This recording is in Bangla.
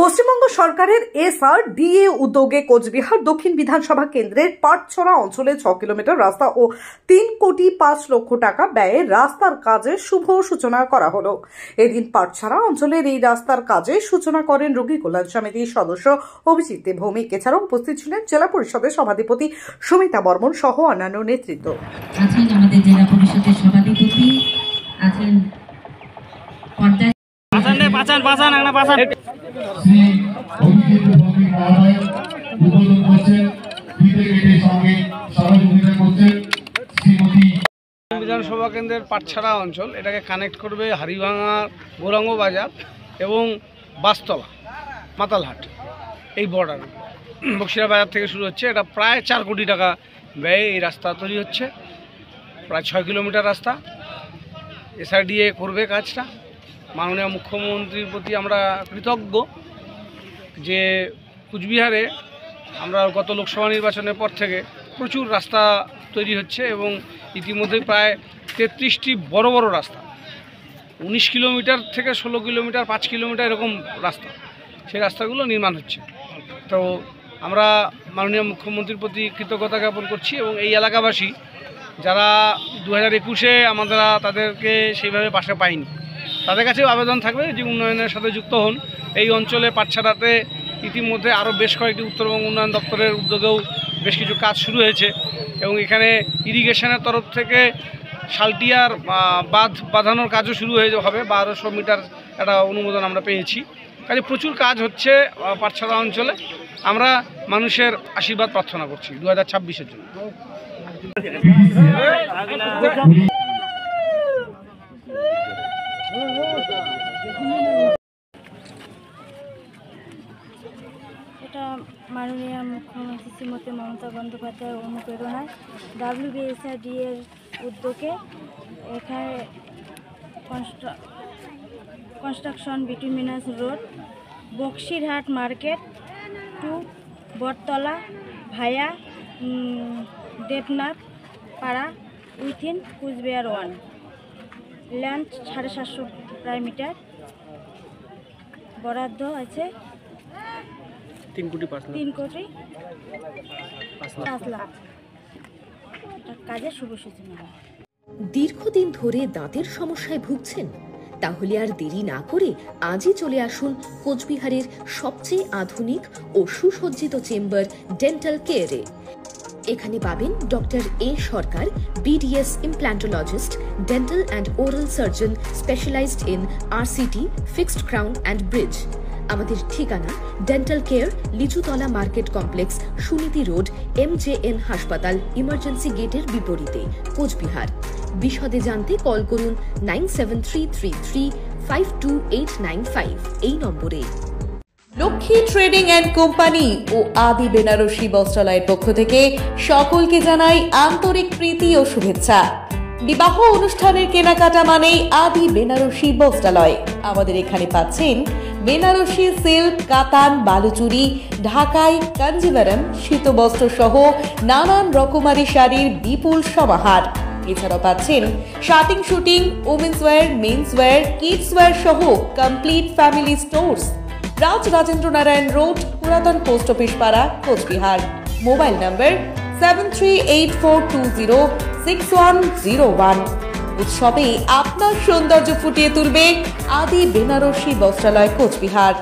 পশ্চিমবঙ্গ সরকারের SRDA উদ্যোগে কোচবিহার দক্ষিণ বিধানসভা কেন্দ্রের পাটছড়া অঞ্চলে 6 কিলোমিটার রাস্তা ও 3,05,00,000 টাকা ব্যয়ে রাস্তার কাজের শুভ সূচনা করা হলো। এদিন পাটছড়া অঞ্চলের এই রাস্তার কাজের সূচনা করেন রোগী কল্যাণ সমিতির সদস্য অভিজিৎ ভৌমিক। এছাড়াও উপস্থিত ছিলেন জেলা পরিষদের সভাধিপতি সুমিতা বর্মন সহ অন্যান্য নেতৃত্ব। আছেন আমাদের জেলা পরিষদের সভাধিপতি আছেন বিধানসভা কেন্দ্রের পাটছড়া অঞ্চল, এটাকে কানেক্ট করবে হারিভাঙা গৌরাঙ্গ বাজার এবং বাসতলা মাতালহাট, এই বর্ডার বক্সিরা বাজার থেকে শুরু হচ্ছে। এটা প্রায় 4 কোটি টাকা ব্যয়ে এই রাস্তা তৈরি হচ্ছে, প্রায় 6 কিলোমিটার রাস্তা। SRDA করবে কাজটা। মাননীয় মুখ্যমন্ত্রীর প্রতি আমরা কৃতজ্ঞ যে কুচবিহারে আমরা গত লোকসভা নির্বাচনের পর থেকে প্রচুর রাস্তা তৈরি হচ্ছে এবং ইতিমধ্যে প্রায় 33টি বড় বড় রাস্তা, 19 কিলোমিটার থেকে 16 কিলোমিটার, 5 কিলোমিটার এরকম রাস্তা, সেই রাস্তাগুলো নির্মাণ হচ্ছে। তো আমরা মাননীয় মুখ্যমন্ত্রীর প্রতি কৃতজ্ঞতা জ্ঞাপন করছি এবং এই এলাকাবাসী যারা 2021-এ আমরা তাদেরকে সেইভাবে পাশে পাইনি, তাদের কাছেও আবেদন থাকবে যে উন্নয়নের সাথে যুক্ত হন। এই অঞ্চলে পাটছড়াতে ইতিমধ্যে আরও বেশ কয়েকটি উত্তরবঙ্গ উন্নয়ন দপ্তরের উদ্যোগেও বেশ কিছু কাজ শুরু হয়েছে এবং এখানে ইরিগেশনের তরফ থেকে শালটিয়ার বাঁধ বাঁধানোর কাজও শুরু হবে। 1200 মিটার একটা অনুমোদন আমরা পেয়েছি। কাজে প্রচুর কাজ হচ্ছে পাটছড়া অঞ্চলে। আমরা মানুষের আশীর্বাদ প্রার্থনা করছি 2026-এর জন্য। এটা মাননীয় মুখ্যমন্ত্রী শ্রীমতী মমতা বন্দ্যোপাধ্যায়ের অনুপ্রেরণায় WBSRDA এর উদ্যোগে এখানে construction bituminous road, Boxirhat market to Battala via Debnath Para within Cooch Behar 1, land 750 প্রায় মিটার, বরাদ্দ আছে 3,05,00,000 কাজের শুভ সূচনা। দীর্ঘদিন ধরে দাঁতের সমস্যায় ভুগছেন? তাহলে আর দেরি না করে আজই চলে আসুন কোচবিহারের সবচেয়ে আধুনিক ও সুসজ্জিত চেম্বার ডেন্টাল কেয়ারে। এখানে পাবেন doctor A Sarkar, BDS implantologist, dental and oral surgeon specialized in RCT, fixed crown and bridge. আমাদের ঠিকানা dental care, Lichutala market complex, Suniti road, MJN হাসপাতাল, ইমার্জেন্সি গেটের বিপরীতে, কোচবিহার। বিশদে জানতে কল করুন 9733352895 এই নম্বরে। লক্ষ্মী ট্রেডিং অ্যান্ড কোম্পানি ও আদি বেনারসি বস্ত্রালয়ের পক্ষ থেকে সকলকে জানাই আন্তরিক প্রীতি ও শুভেচ্ছা। বিবাহ অনুষ্ঠানের কেনাকাটা মানেই আদি বেনারসি বস্ত্রালয়। আমাদের এখানে পাচ্ছেন বেনারসি সিল্ক, কাতান, বালুচুরি, ঢাকাই, কাঞ্জিভারম, শীতবস্ত্র সহ নানান রকমারি শাড়ির বিপুল সমাহার। এছাড়াও পাচ্ছেন shirting, suiting, women's wear, men's wear, kids wear সহ complete family stores. Raj Rajendra Narayan road, পুরাতন পোস্ট অফিস পাড়া, কোচবিহার। মোবাইল নম্বর 7384206101। উৎসবে আপনার সৌন্দর্য ফুটিয়ে তুলবে আদি বেনারসি বস্ত্রালয়, কোচবিহার।